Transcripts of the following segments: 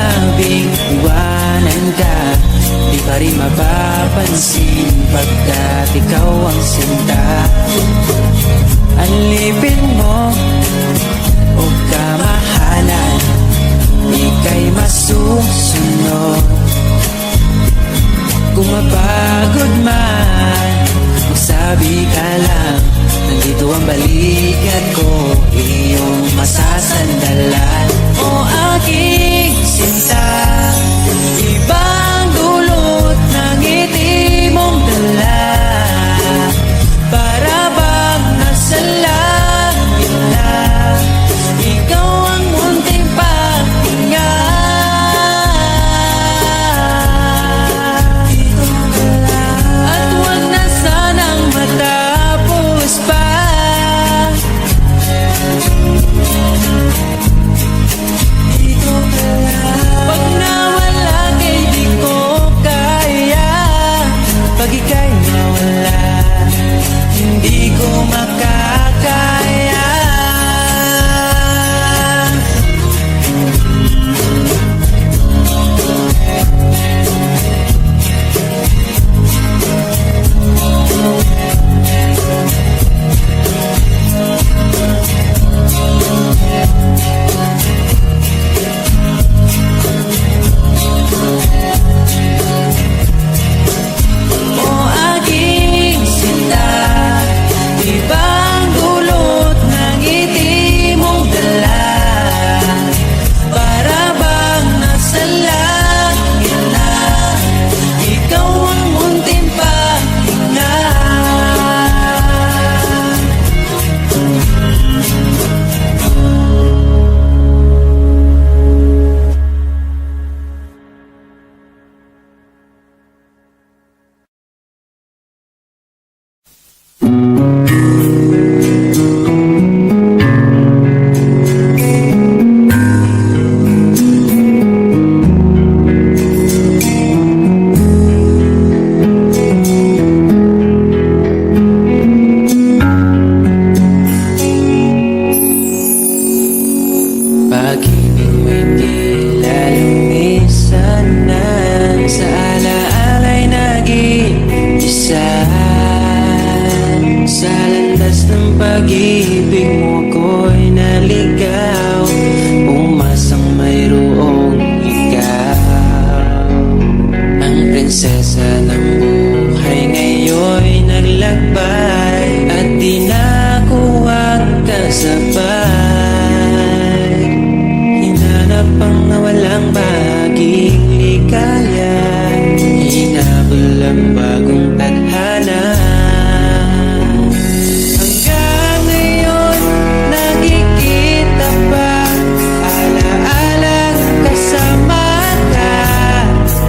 sinasabing iwanan ka, di pa rin mapapansin pagkat ikaw ang sinta. Alipin mo o kamahalan, ika'y masusunod. Kung mapagod man, magsabi ka lang, nandito ang balikat ko, iyong masasandalan. O aking sinta, ibang dulot ng ngiti mong dala, para bang nasa langit na, ikaw ang munting paghinga. At huwag na sanang matapos pa. Pag nawala kay di ko kaya, pag ika'y nawala, hindi ko makakaya. O aking sinta, ibang dulot ng ngiti mong dala, para bang nasa langit na, ikaw ang munting paghinga. Pag-ibig mo'y di lalamisan na, sa alaala'y naging isa. Sa landas ng pag-ibig mo ko'y naligaw, umasang mayroong ikaw. Ang prinsesa ng buhay ngayon'y naglakbay, at di na ako ang kasabay. Hinanap ang nawalang baging ligaya, hinabol ang bagong tadhana. Hanggang ngayon nakikita pa, alaalang kasama ka,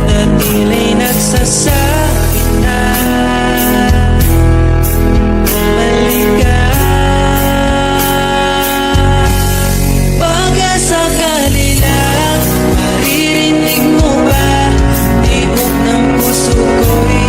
na tila'y nagsasabi na bumalik ka. Pagkasakali lang, maririnig mo ba, tibok ng puso ko'y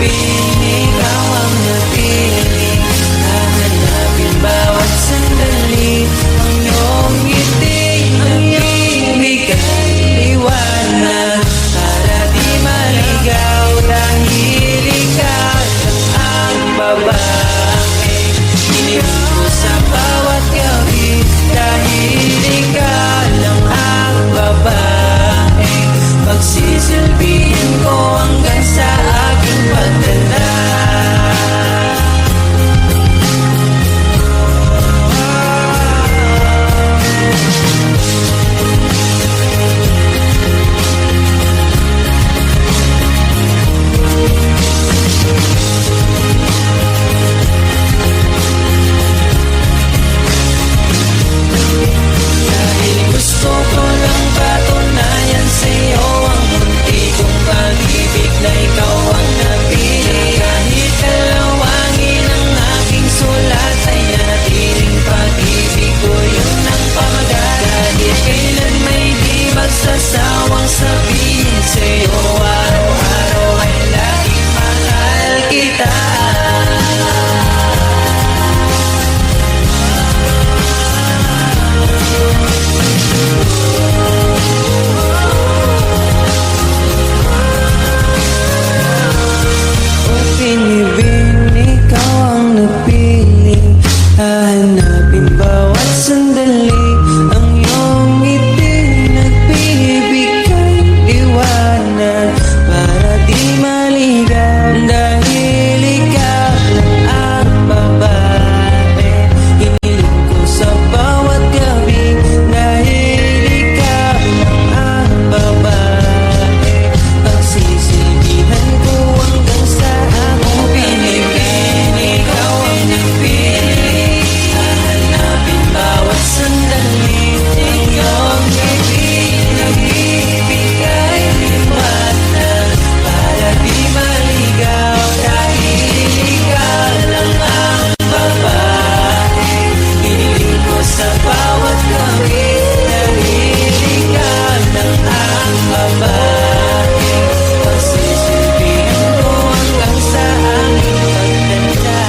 pinipin, ikaw ang napili. Hahanapin bawat sandali, ang iyong ngiti nagbibigay liwanag para di maligaw. Dahil ikaw ang babae, iniwan ko sa bawat gabi. Dahil ikaw lang ang babae, pagsisilbihin ko hanggang sa aking pagtanda. Dahil gusto ko lang patunayan sa'yo ang munti kong pag-ibig na ikaw ang napili. Kahit kalawangin ang aking sulat ay nanatiling pag-ibig ko, yun ang pamagat. Dahil kailan may di magsasawang sabihin sa'yo, araw-araw ay laging mahal kita. Kung pinibin, ikaw ang napili. Hahanapin bawat sandali, ang iyong ngiti nagbibigay liwanag para di maligaw. Dahil ikaw lang ang babae, hiniling ko sa bawat gabi. Dahil ikaw lang ang babae, pagsisilbihan ko hanggang sa akong pinipin, ikaw ang napili. Hahanapin bawat sandali, ang iyong ngiti nagbibigay liwanag para di maligaw. Dahil ikaw lang ang babae, hiniling ko sa bawat gabi. Dahil ikaw lang ang babae, pagsisilbihan ko hanggang sa aking pagtanda.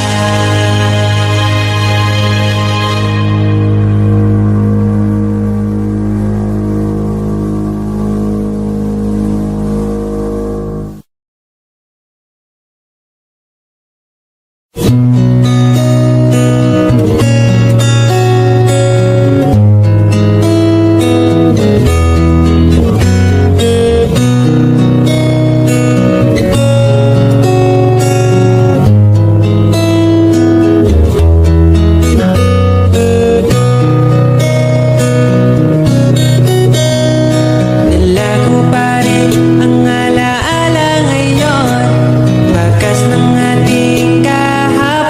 Nalago pa rin ang alaala ngayon, bakas ng ating kahapon.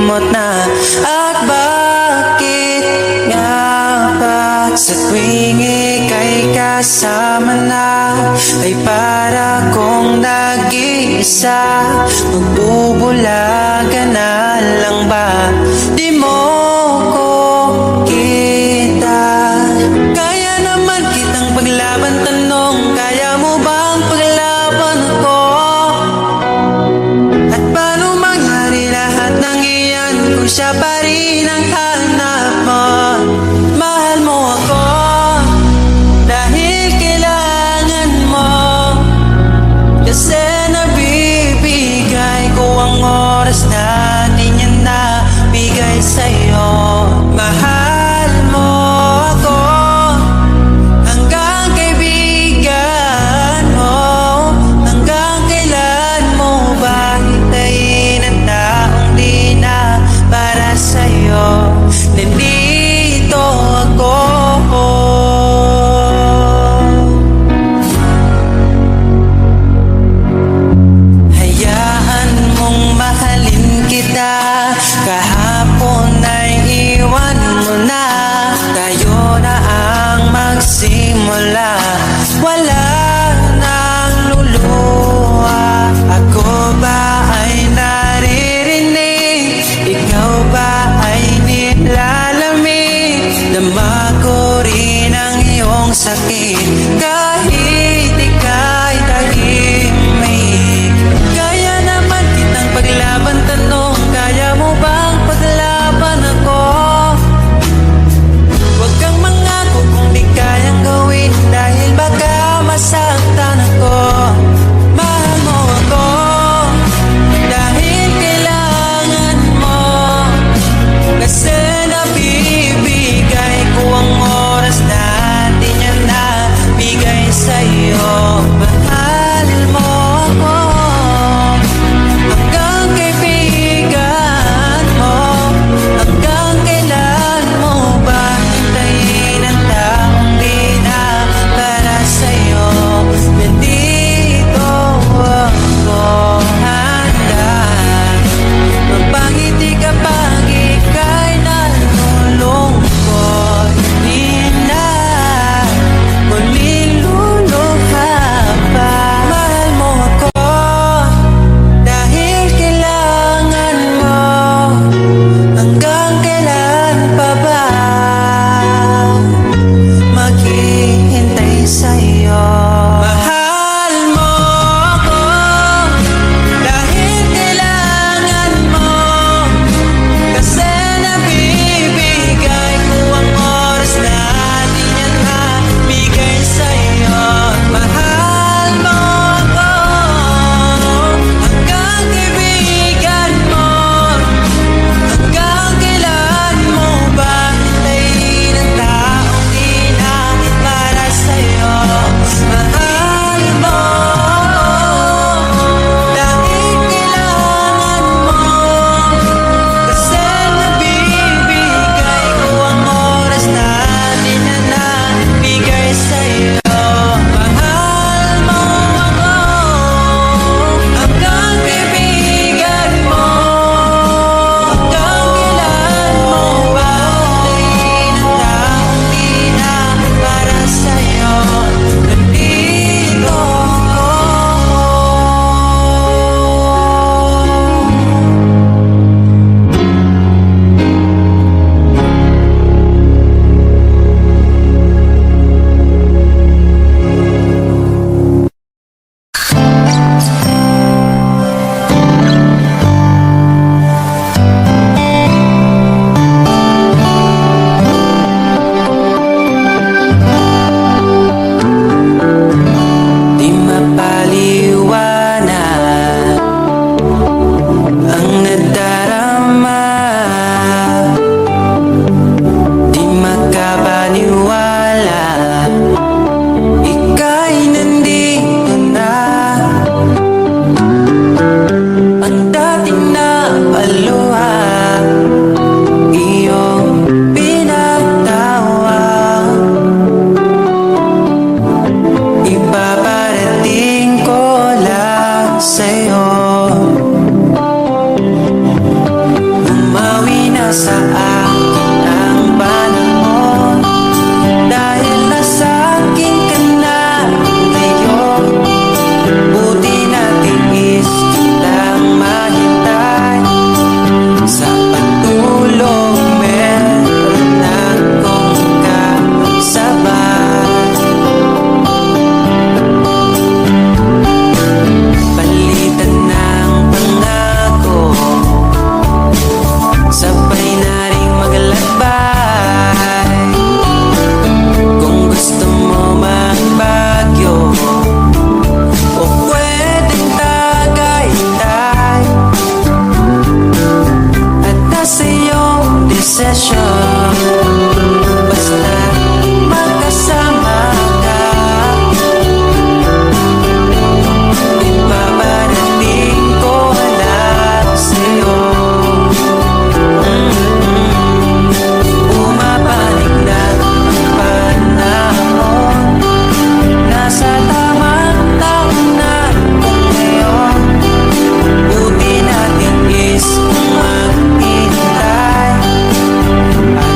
limot na. At bakit nga ba sa tuwing ika'y kasama na ay para kong nag-iisa? Magbubulaga na lang ba? Di mo ko kita. Kaya naman kitang paglaban, tanong, kaya mo bang paglaban ako? At paano mangyari lahat ng iyan kung siya pa rin ang hanap mo? Mahal mo ako dahil kailangan mo, kasi nabibigay ko ang oras natin, yan na bigay sa'yo. Mahal mo ako hanggang kaibigan mo. Hanggang kailan mo ba hintayin ang taong di na para sa'yo? Nandito ako. Hayaan mong mahalin kita, kahapon ay iwan mo na. Tayo na ang magsimula, wala nang luluha. Ako ba ay naririnig? Ikaw ba ay nilalamig? Dama ko rin ang iyong sakit kahit ika'y tahimik. Kaya naman kitang paglaban, tanong, kaya mo bang paglaban ako? Huwag kang mangako kung di kayang gawin, dahil baka masaktan ako. Mahal mo ako dahil kailangan mo, kasi nabibigay ko ang oras natin, yan na bigay sesyon. Basta magkasama ka, ibabarating ko lahat sa'yo. Bumabalik na ang panahon, nasa tamang taon na kung ngayon. Buti natin is maghintay at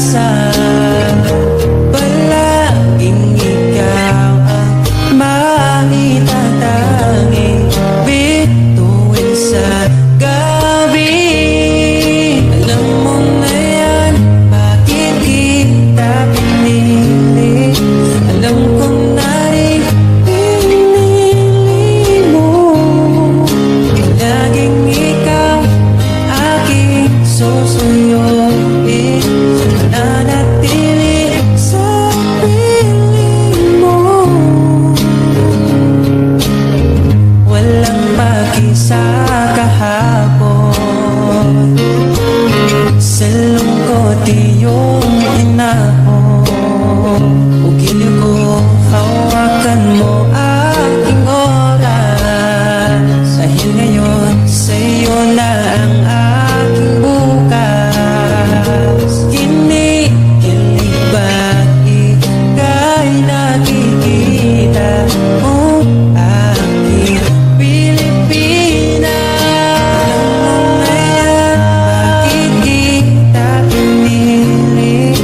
pag-asa. Palaging ikaw ang maitatanging bituin sa gabi. Alam mo na yan, bakit kita pinili? Alam kong pinili mo. Laging ikaw aking susuyuin. Nanatili sa piling mo. Walang pag-isa kahapon. Sa lungkot iyong inahon. Ugiliw ko, hawakan mo aking oras. Dahil ngayon sa'yo na ang aking bukas. Kinikilig ba't ika'y nakikita mo aking Pilipinas? Alam mo na yan, bakit kita pinili?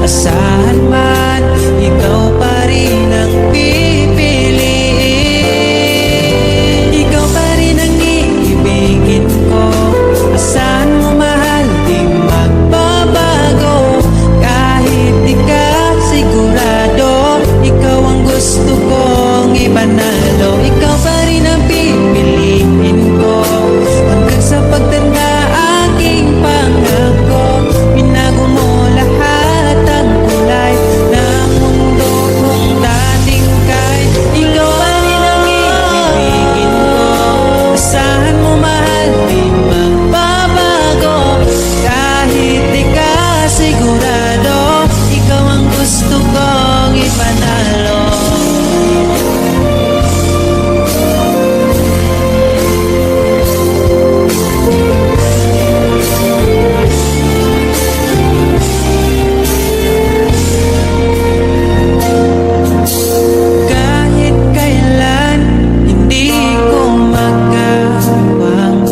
Asahan man, ikaw pa rin ang pipiliin. Ikaw pa rin ang iibigin ko. Asahan mo mahal, di magbabago. Kahit di ka sigurado, ikaw ang gusto kong ipanalo. Ikaw pa rin ang pipiliin ko. Hanggang sa pagtanda aking pangako, binago mo lahat ang kulay ng mundo kong dating kay. Ikaw pa rin ang ibibigin ko. Asahan mo mahal, di magbabago. Kahit di ka sigurado, ikaw ang gusto kong ipanalo. Kahit kailan hindi ko magawang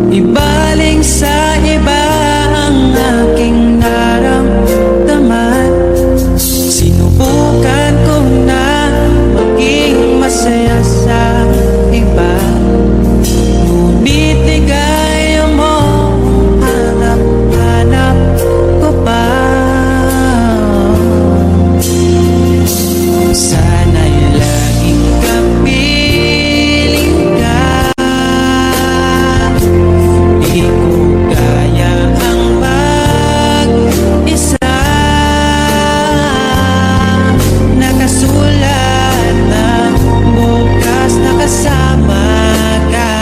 ibaling sa iba ang aking naramdaman. Sinubukan ko na maging masaya sa iba, ngunit di gaya mo, hanap-hanap ko pa. Sana'y laging kapiling ka. Di ko kaya ang mag-isa. Nakasulat ng bukas na kasama ka.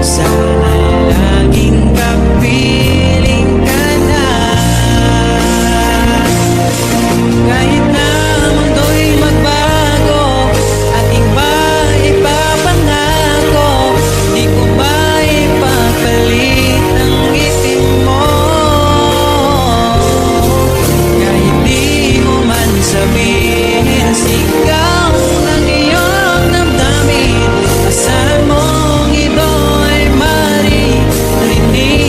Sana'y laging kapiling ka na. Kahit na ang mundo'y magbago, ating ba ipapangako? Di ko ba ipapalit ang ngiti mo? Kahit di mo man sabihin, sigaw ng iyong damdamin. Asahan mong ito'y maririnig.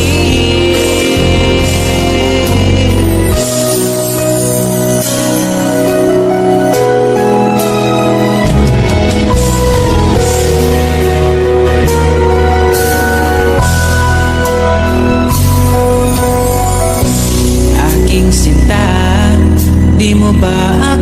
Aking sinta, di mo ba